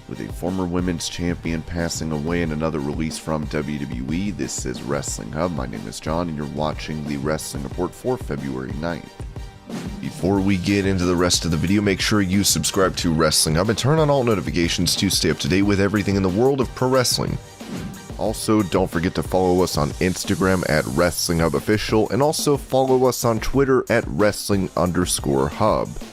With a former women's champion passing away and another release from WWE, this is Wrestling Hub. My name is John and you're watching the Wrestling Report for February 9th. Before we get into the rest of the video, make sure you subscribe to Wrestling Hub and turn on all notifications to stay up to date with everything in the world of pro wrestling. Also, don't forget to follow us on Instagram at Wrestling Hub Official and also follow us on Twitter at Wrestling_Hub.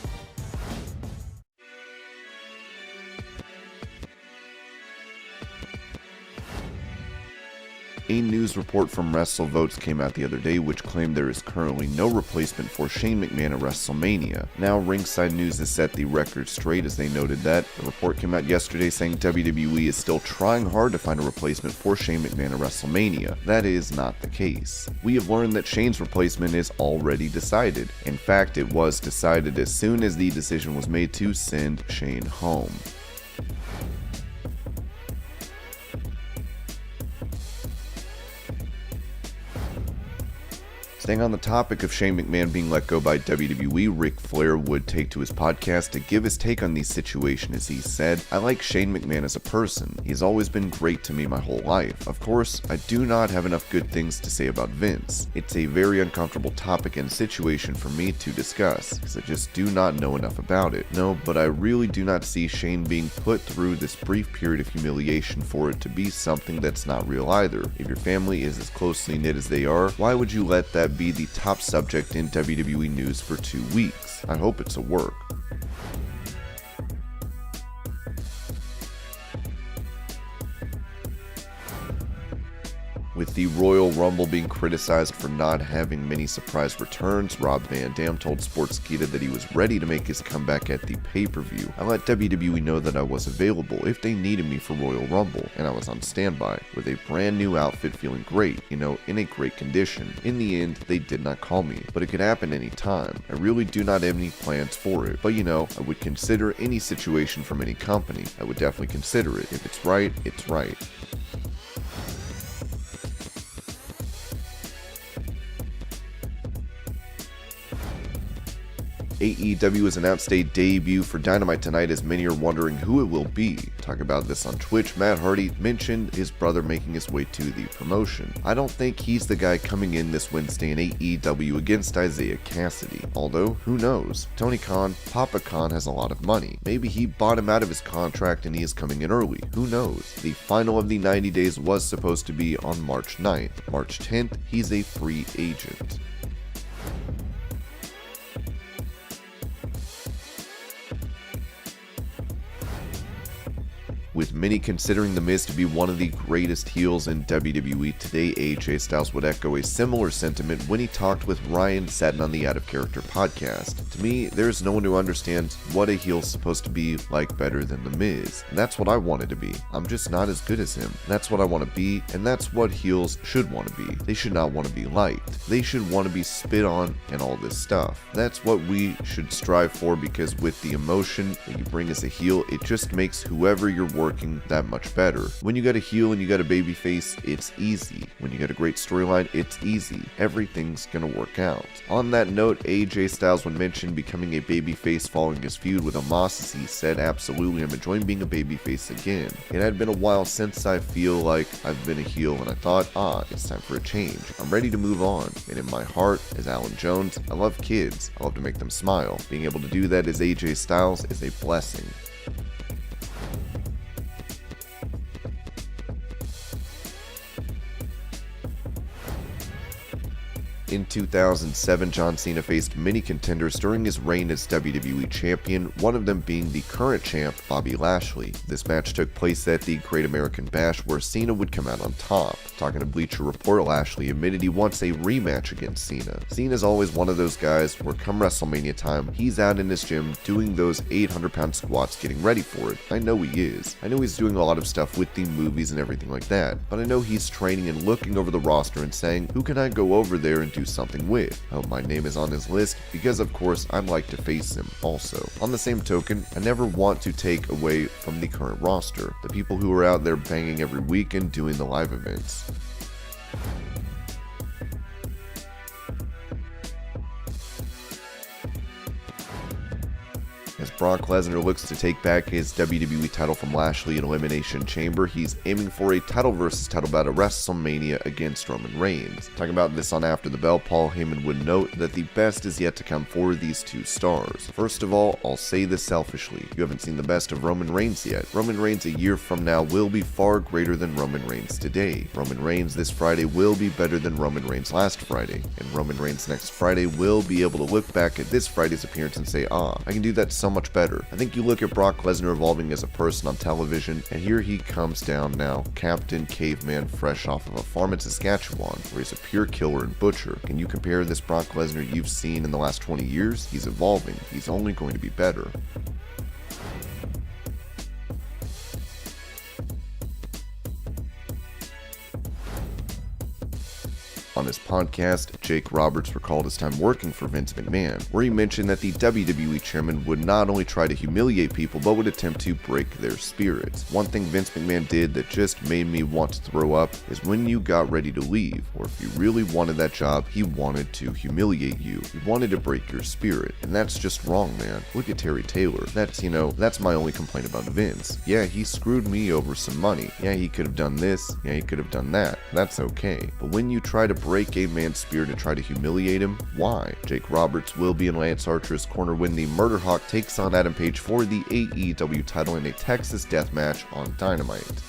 A news report from WrestleVotes came out the other day which claimed there is currently no replacement for Shane McMahon at WrestleMania. Now, Ringside News has set the record straight as they noted that the report came out yesterday saying WWE is still trying hard to find a replacement for Shane McMahon at WrestleMania. That is not the case. We have learned that Shane's replacement is already decided. In fact, it was decided as soon as the decision was made to send Shane home. Staying on the topic of Shane McMahon being let go by WWE, Ric Flair would take to his podcast to give his take on the situation as he said, "I like Shane McMahon as a person. He has always been great to me my whole life. Of course, I do not have enough good things to say about Vince. It's a very uncomfortable topic and situation for me to discuss, because I just do not know enough about it. No, but I really do not see Shane being put through this brief period of humiliation for it to be something that's not real either. If your family is as closely knit as they are, why would you let that be the top subject in WWE news for 2 weeks? I hope it's a work." With the Royal Rumble being criticized for not having many surprise returns, Rob Van Dam told Sportskeeda that he was ready to make his comeback at the pay-per-view. "I let WWE know that I was available if they needed me for Royal Rumble, and I was on standby, with a brand new outfit feeling great, in a great condition. In the end, they did not call me, but it could happen any time. I really do not have any plans for it, but I would consider any situation from any company. I would definitely consider it. If it's right, it's right." AEW has announced a debut for Dynamite tonight as many are wondering who it will be. Talk about this on Twitch, Matt Hardy mentioned his brother making his way to the promotion. "I don't think he's the guy coming in this Wednesday in AEW against Isaiah Cassidy. Although, who knows? Tony Khan, Papa Khan has a lot of money. Maybe he bought him out of his contract and he is coming in early. Who knows?" The final of the 90 days was supposed to be on March 9th. March 10th, he's a free agent. With many considering The Miz to be one of the greatest heels in WWE today, AJ Styles would echo a similar sentiment when he talked with Ryan Satin on the Out of Character podcast. "To me, there's no one who understands what a heel's supposed to be like better than The Miz. And that's what I wanted to be. I'm just not as good as him. That's what I want to be, and that's what heels should want to be. They should not want to be liked. They should want to be spit on and all this stuff. That's what we should strive for, because with the emotion that you bring as a heel, it just makes whoever you're working that much better. When you got a heel and you got a baby face, it's easy. When you got a great storyline, it's easy. Everything's gonna work out." On that note, AJ Styles, when mentioned becoming a babyface following his feud with Omos, he said, "Absolutely, I'm enjoying being a babyface again. It had been a while since I feel like I've been a heel, and I thought, it's time for a change. I'm ready to move on. And in my heart, as Alan Jones, I love kids. I love to make them smile. Being able to do that as AJ Styles is a blessing." In 2007, John Cena faced many contenders during his reign as WWE Champion, one of them being the current champ, Bobby Lashley. This match took place at the Great American Bash, where Cena would come out on top. Talking to Bleacher Report, Lashley admitted he wants a rematch against Cena. Cena's always one of those guys where come WrestleMania time, he's out in his gym doing those 800-pound squats getting ready for it. I know he is. I know he's doing a lot of stuff with the movies and everything like that, but I know he's training and looking over the roster and saying, who can I go over there and do something with? I hope my name is on his list, because of course I'd like to face him also. On the same token, I never want to take away from the current roster, the people who are out there banging every week and doing the live events. As Brock Lesnar looks to take back his WWE title from Lashley in Elimination Chamber, he's aiming for a title versus title bout at WrestleMania against Roman Reigns. Talking about this on After the Bell, Paul Heyman would note that the best is yet to come for these two stars. First of all, I'll say this selfishly, you haven't seen the best of Roman Reigns yet. Roman Reigns a year from now will be far greater than Roman Reigns today. Roman Reigns this Friday will be better than Roman Reigns last Friday, and Roman Reigns next Friday will be able to look back at this Friday's appearance and say, I can do that so much better. I think you look at Brock Lesnar evolving as a person on television, and here he comes down now, Captain Caveman fresh off of a farm in Saskatchewan, where he's a pure killer and butcher. Can you compare this Brock Lesnar you've seen in the last 20 years? He's evolving. He's only going to be better. On his podcast, Jake Roberts recalled his time working for Vince McMahon, where he mentioned that the WWE chairman would not only try to humiliate people, but would attempt to break their spirits. One thing Vince McMahon did that just made me want to throw up is when you got ready to leave, or if you really wanted that job, he wanted to humiliate you. He wanted to break your spirit, and that's just wrong, man. Look at Terry Taylor. That's my only complaint about Vince. Yeah, he screwed me over some money. Yeah, he could have done this. Yeah, he could have done that. That's okay. But when you try to break a man's spirit and try to humiliate him, why? Jake Roberts will be in Lance Archer's corner when the Murder Hawk takes on Adam Page for the AEW title in a Texas death match on Dynamite.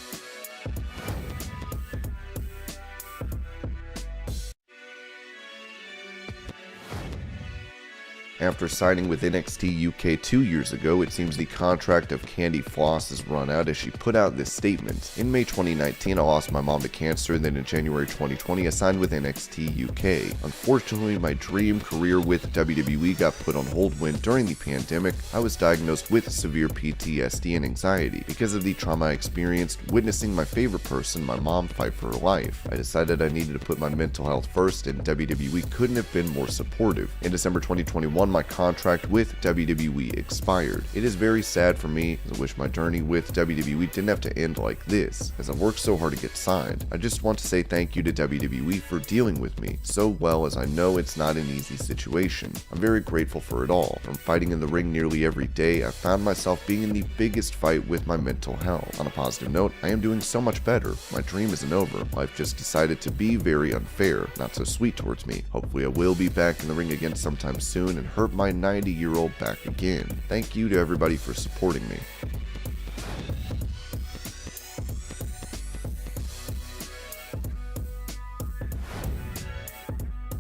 After signing with NXT UK 2 years ago, it seems the contract of Candy Floss has run out as she put out this statement. In May 2019, I lost my mom to cancer, then in January 2020, I signed with NXT UK. Unfortunately, my dream career with WWE got put on hold when, during the pandemic, I was diagnosed with severe PTSD and anxiety because of the trauma I experienced witnessing my favorite person, my mom, fight for her life. I decided I needed to put my mental health first, and WWE couldn't have been more supportive. In December 2021, my contract with WWE expired. It is very sad for me, as I wish my journey with WWE didn't have to end like this, as I worked so hard to get signed. I just want to say thank you to WWE for dealing with me so well, as I know it's not an easy situation. I'm very grateful for it all. From fighting in the ring nearly every day, I found myself being in the biggest fight with my mental health. On a positive note, I am doing so much better. My dream isn't over. Life just decided to be very unfair, not so sweet towards me. Hopefully I will be back in the ring again sometime soon and hurt my 90-year-old back again. Thank you to everybody for supporting me.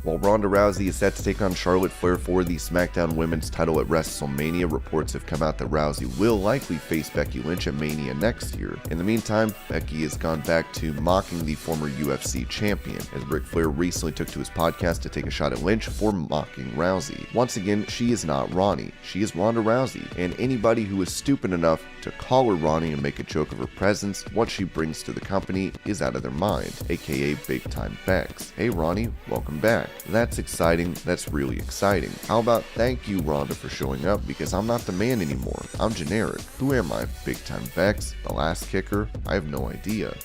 While Ronda Rousey is set to take on Charlotte Flair for the SmackDown Women's title at WrestleMania, reports have come out that Rousey will likely face Becky Lynch at Mania next year. In the meantime, Becky has gone back to mocking the former UFC champion, as Ric Flair recently took to his podcast to take a shot at Lynch for mocking Rousey. Once again, she is not Ronnie, she is Ronda Rousey, and anybody who is stupid enough to call her Ronnie and make a joke of her presence, what she brings to the company, is out of their mind, aka Big Time Bex. Hey Ronnie, welcome back. That's exciting, that's really exciting. How about thank you Ronda for showing up, because I'm not the man anymore. I'm generic. Who am I? Big Time Bex? The last kicker? I have no idea.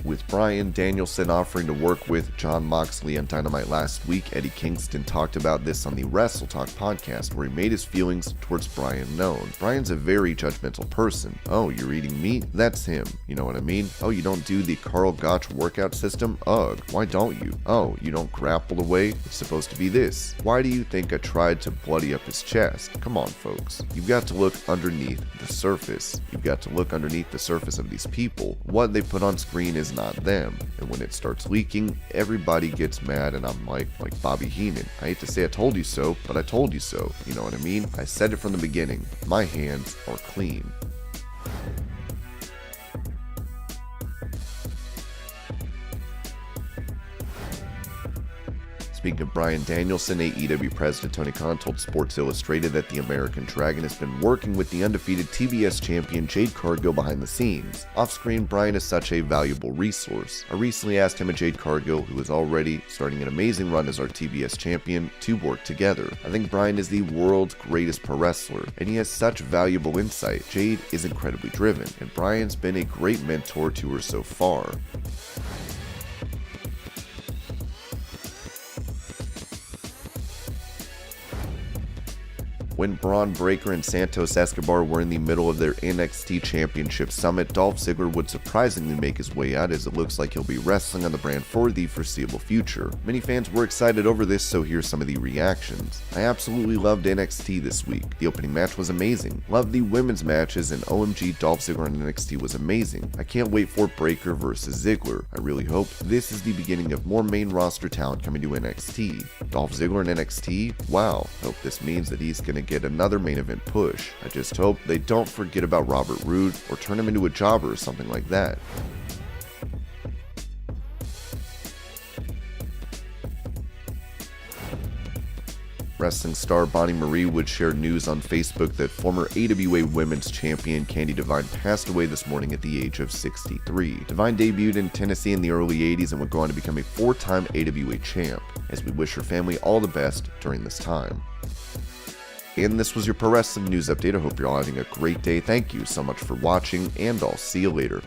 With Bryan Danielson offering to work with Jon Moxley on Dynamite last week, Eddie Kingston talked about this on the Wrestle Talk podcast, where he made his feelings towards Bryan known. Bryan's a very judgmental person. Oh, you're eating meat? That's him. You know what I mean? Oh, you don't do the Karl Gotch workout system? Ugh, why don't you? Oh, you don't grapple away? It's supposed to be this. Why do you think I tried to bloody up his chest? Come on, folks. You've got to look underneath the surface. You've got to look underneath the surface of these people. What they put on screen is not them, and when it starts leaking, everybody gets mad, and I'm like Bobby Heenan. I hate to say I told you so, but I told you so. You know what I mean? I said it from the beginning. My hands are clean. Speaking of Bryan Danielson, AEW President Tony Khan told Sports Illustrated that the American Dragon has been working with the undefeated TBS champion Jade Cargill behind the scenes. Off-screen, Bryan is such a valuable resource. I recently asked him and Jade Cargill, who is already starting an amazing run as our TBS champion, to work together. I think Bryan is the world's greatest pro wrestler, and he has such valuable insight. Jade is incredibly driven, and Bryan's been a great mentor to her so far. When Braun Breaker and Santos Escobar were in the middle of their NXT Championship Summit, Dolph Ziggler would surprisingly make his way out, as it looks like he'll be wrestling on the brand for the foreseeable future. Many fans were excited over this, so here's some of the reactions. I absolutely loved NXT this week. The opening match was amazing. Loved the women's matches, and OMG, Dolph Ziggler on NXT was amazing. I can't wait for Breaker versus Ziggler. I really hope this is the beginning of more main roster talent coming to NXT. Dolph Ziggler in NXT? Wow. Hope this means that he's gonna get another main event push. I just hope they don't forget about Robert Roode or turn him into a jobber or something like that. Wrestling star Bonnie Marie would share news on Facebook that former AWA Women's Champion Candi Divine passed away this morning at the age of 63. Divine debuted in Tennessee in the early 80s and would go on to become a 4-time AWA champ, as we wish her family all the best during this time. And this was your Pro Wrestling News Update. I hope you're all having a great day. Thank you so much for watching, and I'll see you later.